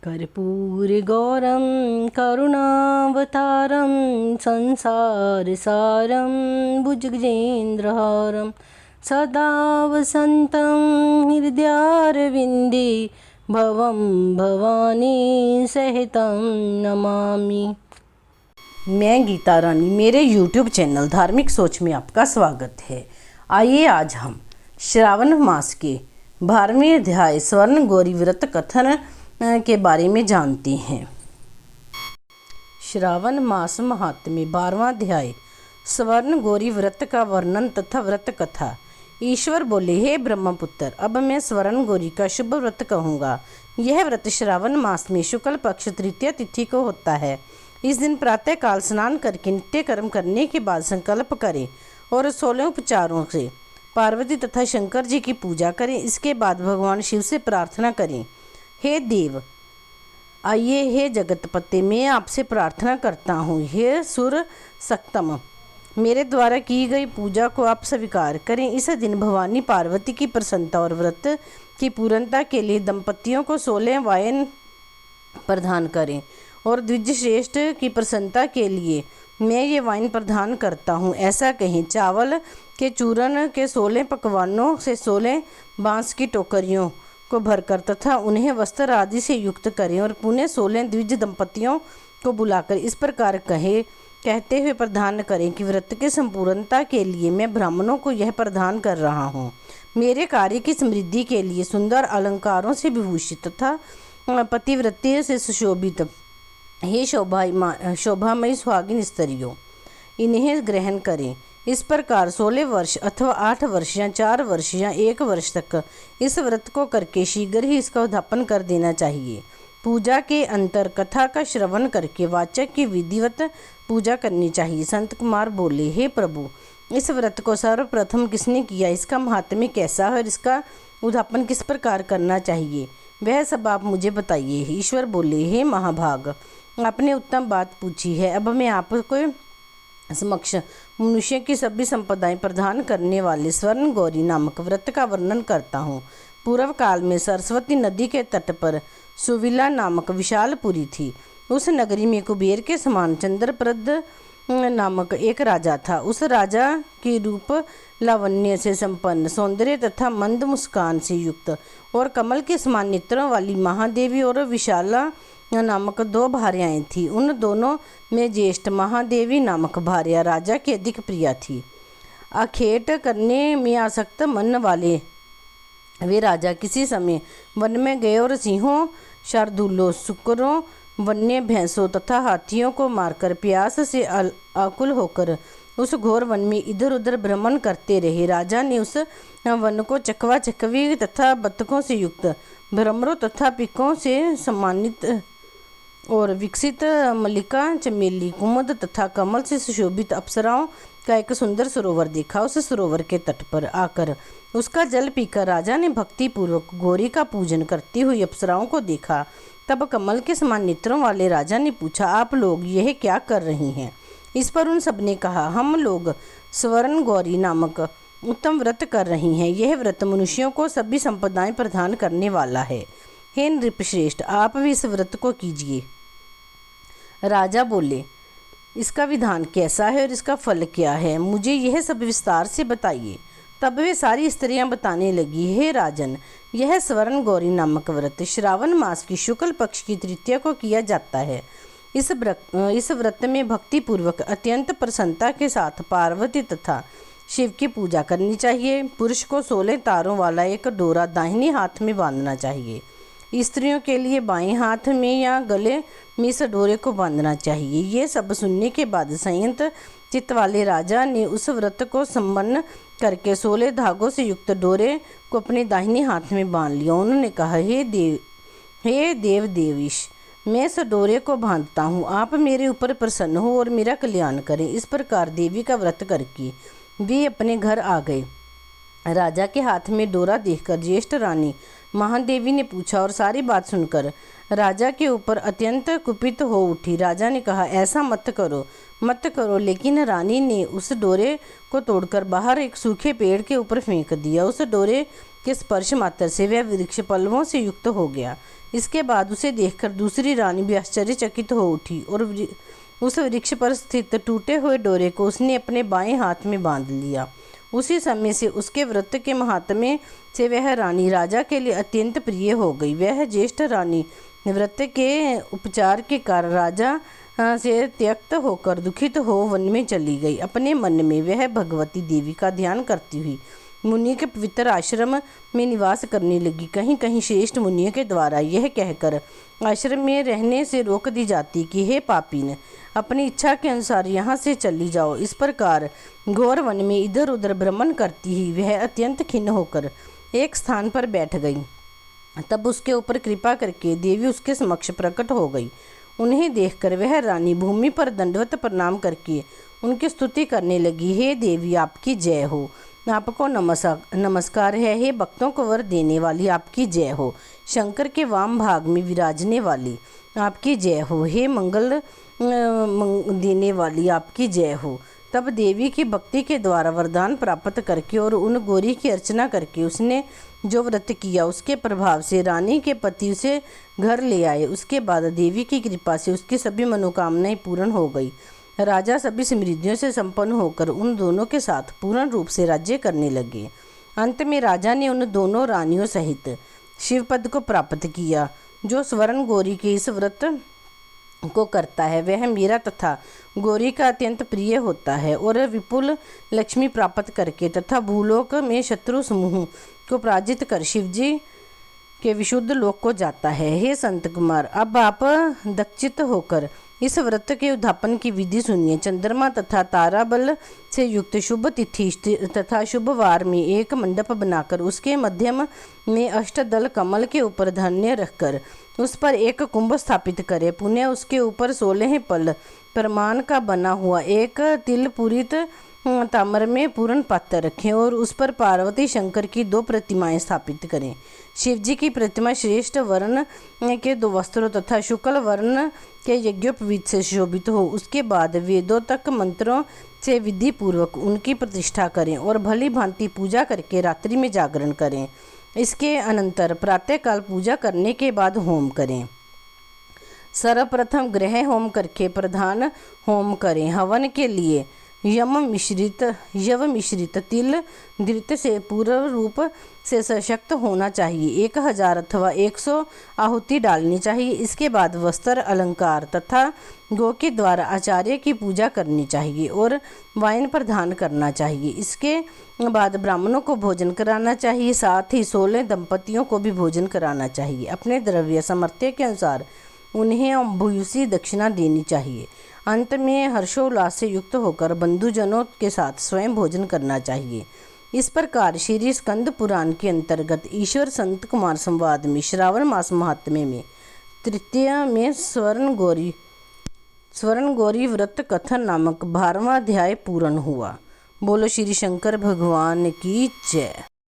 कर्पूरगौरं करुणावतारं संसारसारं भुजगेन्द्रहारं सदा वसन्तं हृदयारविन्दे भवं भवानी सहितं नमामि। मैं गीता रानी, मेरे यूट्यूब चैनल धार्मिक सोच में आपका स्वागत है। आइए आज हम श्रावण मास के 12वें अध्याय स्वर्ण गौरी व्रत कथन के बारे में जानते हैं। श्रावण मास महात्म्य 12वां अध्याय स्वर्ण गौरी व्रत का वर्णन तथा व्रत कथा। ईश्वर बोले, हे ब्रह्मपुत्र, अब मैं स्वर्ण गौरी का शुभ व्रत कहूँगा। यह व्रत श्रावण मास में शुक्ल पक्ष तृतीया तिथि को होता है। इस दिन प्रातः काल स्नान करके नित्य कर्म करने के बाद संकल्प करें और 16 उपचारों से पार्वती तथा शंकर जी की पूजा करें। इसके बाद भगवान शिव से प्रार्थना करें, हे देव आइए, हे जगतपते, मैं आपसे प्रार्थना करता हूँ, हे सुर सक्तम, मेरे द्वारा की गई पूजा को आप स्वीकार करें। इस दिन भवानी पार्वती की प्रसन्नता और व्रत की पूर्णता के लिए दंपतियों को 16 वायन प्रदान करें और द्विज श्रेष्ठ की प्रसन्नता के लिए मैं ये वाइन प्रदान करता हूँ, ऐसा कहें। चावल के चूर्ण के 16 पकवानों से 16 बांस की टोकरियों को भरकर तथा उन्हें वस्त्र आदि से युक्त करें और पुनः 16 द्विज दंपतियों को बुलाकर इस प्रकार कहते हुए प्रदान करें कि व्रत के संपूर्णता के लिए मैं ब्राह्मणों को यह प्रदान कर रहा हूँ। मेरे कार्य की समृद्धि के लिए सुंदर अलंकारों से विभूषित तथा पतिव्रते से सुशोभित हे शोभामयी सुहागिन स्त्रियों, इन्हें ग्रहण करें। इस प्रकार 16 वर्ष अथवा 8 वर्ष या 4 वर्ष या 1 वर्ष तक इस व्रत को करके शीघ्र ही इसका उद्यापन कर देना चाहिए। पूजा के अंतर कथा का श्रवण करके वाचक की विधिवत पूजा करनी चाहिए। संत कुमार बोले, हे प्रभु, इस व्रत को सर्वप्रथम किसने किया, इसका महात्म्य कैसा है और इसका उद्यापन किस प्रकार करना चाहिए, वह सब आप मुझे बताइए। ईश्वर बोले, हे महाभाग, आपने उत्तम बात पूछी है। अब मैं आपको समक्ष मनुष्य की सभी संपदाएं प्रदान करने वाले स्वर्ण गौरी नामक व्रत का वर्णन करता हूँ। पूर्व काल में सरस्वती नदी के तट पर सुविला नामक विशालपुरी थी। उस नगरी में कुबेर के समान चंद्रप्रद नामक एक राजा था। उस राजा की रूप लावण्य से संपन्न, सौंदर्य तथा मंद मुस्कान से युक्त और कमल के समान नेत्रों वाली महादेवी और विशाला नामक 2 भार्याएं थीं। उन दोनों में ज्येष्ठ महादेवी नामक भार्या राजा की अधिक प्रिया थी। आखेट करने में आसक्त मन वाले वे राजा किसी समय वन में गए और सिंहों, शार्दूलों, सुकरों, वन्य भैंसों तथा हाथियों को मारकर प्यास से आकुल होकर उस घोर वन में इधर उधर भ्रमण करते रहे। राजा ने उस वन को चकवा चकवी तथा बत्तखों से युक्त, भ्रमरों तथा पिकों से सम्मानित और विकसित मल्लिका, चमेली, कुमुद तथा कमल से सुशोभित अप्सराओं का एक सुंदर सरोवर देखा। उस सरोवर के तट पर आकर उसका जल पीकर राजा ने भक्ति पूर्वक गौरी का पूजन करती हुई अप्सराओं को देखा। तब कमल के समान नेत्रों वाले राजा ने पूछा, आप लोग यह क्या कर रही हैं? इस पर उन सब ने कहा, हम लोग स्वर्ण गौरी नामक उत्तम व्रत कर रही हैं। यह व्रत मनुष्यों को सभी संपदाएं प्रदान करने वाला है। हे नृपश्रेष्ठ, आप भी इस व्रत को कीजिए। राजा बोले, इसका विधान कैसा है और इसका फल क्या है, मुझे यह सब विस्तार से बताइए। तब वे सारी स्त्रियां बताने लगी, हे राजन, यह स्वर्ण गौरी नामक व्रत श्रावण मास की शुक्ल पक्ष की तृतीया को किया जाता है। इस व्रत में भक्ति पूर्वक अत्यंत प्रसन्नता के साथ पार्वती तथा शिव की पूजा करनी चाहिए। पुरुष को 16 तारों वाला एक डोरा दाहिने हाथ में बांधना चाहिए। स्त्रियों के लिए बाएं हाथ में या गले में इस डोरे को बांधना चाहिए। ये सब सुनने के बाद संयत चित्त वाले राजा ने उस व्रत को संपन्न करके 16 धागों से युक्त डोरे को अपने दाहिने हाथ में बांध लिया। उन्होंने कहा, हे देव देवीश, मैं इस डोरे को बांधता हूँ, आप मेरे ऊपर प्रसन्न हो और मेरा कल्याण करें। इस प्रकार देवी का व्रत करके वे अपने घर आ गए। राजा के हाथ में डोरा देखकर ज्येष्ठ रानी महादेवी ने पूछा और सारी बात सुनकर राजा के ऊपर अत्यंत कुपित हो उठी। राजा ने कहा, ऐसा मत करो। लेकिन रानी ने उस डोरे को तोड़कर बाहर एक सूखे पेड़ के ऊपर फेंक दिया। उस डोरे के स्पर्श मात्र से वह वृक्ष पल्लवों से युक्त हो गया। इसके बाद उसे देखकर दूसरी रानी भी आश्चर्यचकित हो उठी और उस वृक्ष पर स्थित टूटे हुए डोरे को उसने अपने बाएं हाथ में बांध लिया। उसी समय से उसके व्रत के महात्म्य से वह रानी राजा के लिए अत्यंत प्रिय हो गई। वह ज्येष्ठ रानी व्रत के उपचार के कारण राजा से त्यक्त होकर दुखित हो वन में चली गई। अपने मन में वह भगवती देवी का ध्यान करती हुई मुनि के पवित्र आश्रम में निवास करने लगी। कहीं कहीं श्रेष्ठ मुनियों के द्वारा यह कहकर आश्रम में रहने से रोक दी जाती कि हे पापीन, अपनी इच्छा के अनुसार यहाँ से चली जाओ। इस प्रकार घोर वन में इधर उधर भ्रमण करती ही वह अत्यंत खिन्न होकर एक स्थान पर बैठ गई। तब उसके ऊपर कृपा करके देवी उसके समक्ष प्रकट हो गई। उन्हें देखकर वह रानी भूमि पर दंडवत प्रणाम करके उनकी स्तुति करने लगी। हे देवी, आपकी जय हो, आपको नमस्कार है। हे भक्तों को वर देने वाली, आपकी जय हो। शंकर के वाम भाग में विराजने वाली, आपकी जय हो। हे मंगल देने वाली, आपकी जय हो। तब देवी की भक्ति के द्वारा वरदान प्राप्त करके और उन गौरी की अर्चना करके उसने जो व्रत किया उसके प्रभाव से रानी के पति उसे घर ले आए। उसके बाद देवी की कृपा से उसकी सभी मनोकामनाएं पूर्ण हो गई। राजा सभी समृद्धियों से संपन्न होकर उन दोनों के साथ पूर्ण रूप से राज्य करने लगे। अंत में राजा ने उन दोनों रानियों सहित शिवपद को प्राप्त किया। जो स्वर्ण गौरी के इस व्रत को करता है वह मीरा तथा गौरी का अत्यंत प्रिय होता है और विपुल लक्ष्मी प्राप्त करके तथा भूलोक में शत्रु समूह को पराजित कर शिवजी के विशुद्ध लोक को जाता है। हे संत कुमार, अब आप दक्षित होकर इस व्रत के उद्यापन की विधि सुनिए। चंद्रमा तथा तारा बल से युक्त शुभ तिथि तथा शुभ वार में एक मंडप बनाकर उसके मध्यम में अष्टदल कमल के ऊपर धान्य रखकर उस पर एक कुंभ स्थापित करें। पुनः उसके ऊपर 16 पल प्रमाण का बना हुआ एक तिल पूरित ताम्र में पूर्ण पात्र रखें और उस पर पार्वती शंकर की 2 प्रतिमाएं स्थापित करें। शिवजी की प्रतिमा श्रेष्ठ वर्ण के 2 वस्त्रों तथा शुक्ल वर्ण के यज्ञोपवीत से शोभित हो। उसके बाद वेदों तक मंत्रों से विधि पूर्वक उनकी प्रतिष्ठा करें और भली भांति पूजा करके रात्रि में जागरण करें। इसके अनंतर प्रातःकाल पूजा करने के बाद होम करें। सर्वप्रथम गृह होम करके प्रधान होम करें। हवन के लिए यव मिश्रित तिल धृत से पूर्ण रूप से सशक्त होना चाहिए। 1000 अथवा 100 आहुति डालनी चाहिए। इसके बाद वस्त्र अलंकार तथा गौ के द्वारा आचार्य की पूजा करनी चाहिए और वाइन प्रदान करना चाहिए। इसके बाद ब्राह्मणों को भोजन कराना चाहिए। साथ ही 16 दंपतियों को भी भोजन कराना चाहिए। अपने द्रव्य सामर्थ्य के अनुसार उन्हें भूयसी दक्षिणा देनी चाहिए। अंत में हर्षोल्लास से युक्त होकर बंधुजनों के साथ स्वयं भोजन करना चाहिए। इस प्रकार श्री स्कंद पुराण के अंतर्गत ईश्वर संत कुमार संवाद में श्रावण मास महात्म्य में तृतीय में स्वर्ण गौरी व्रत कथन नामक 12वां अध्याय पूर्ण हुआ। बोलो श्री शंकर भगवान की जय।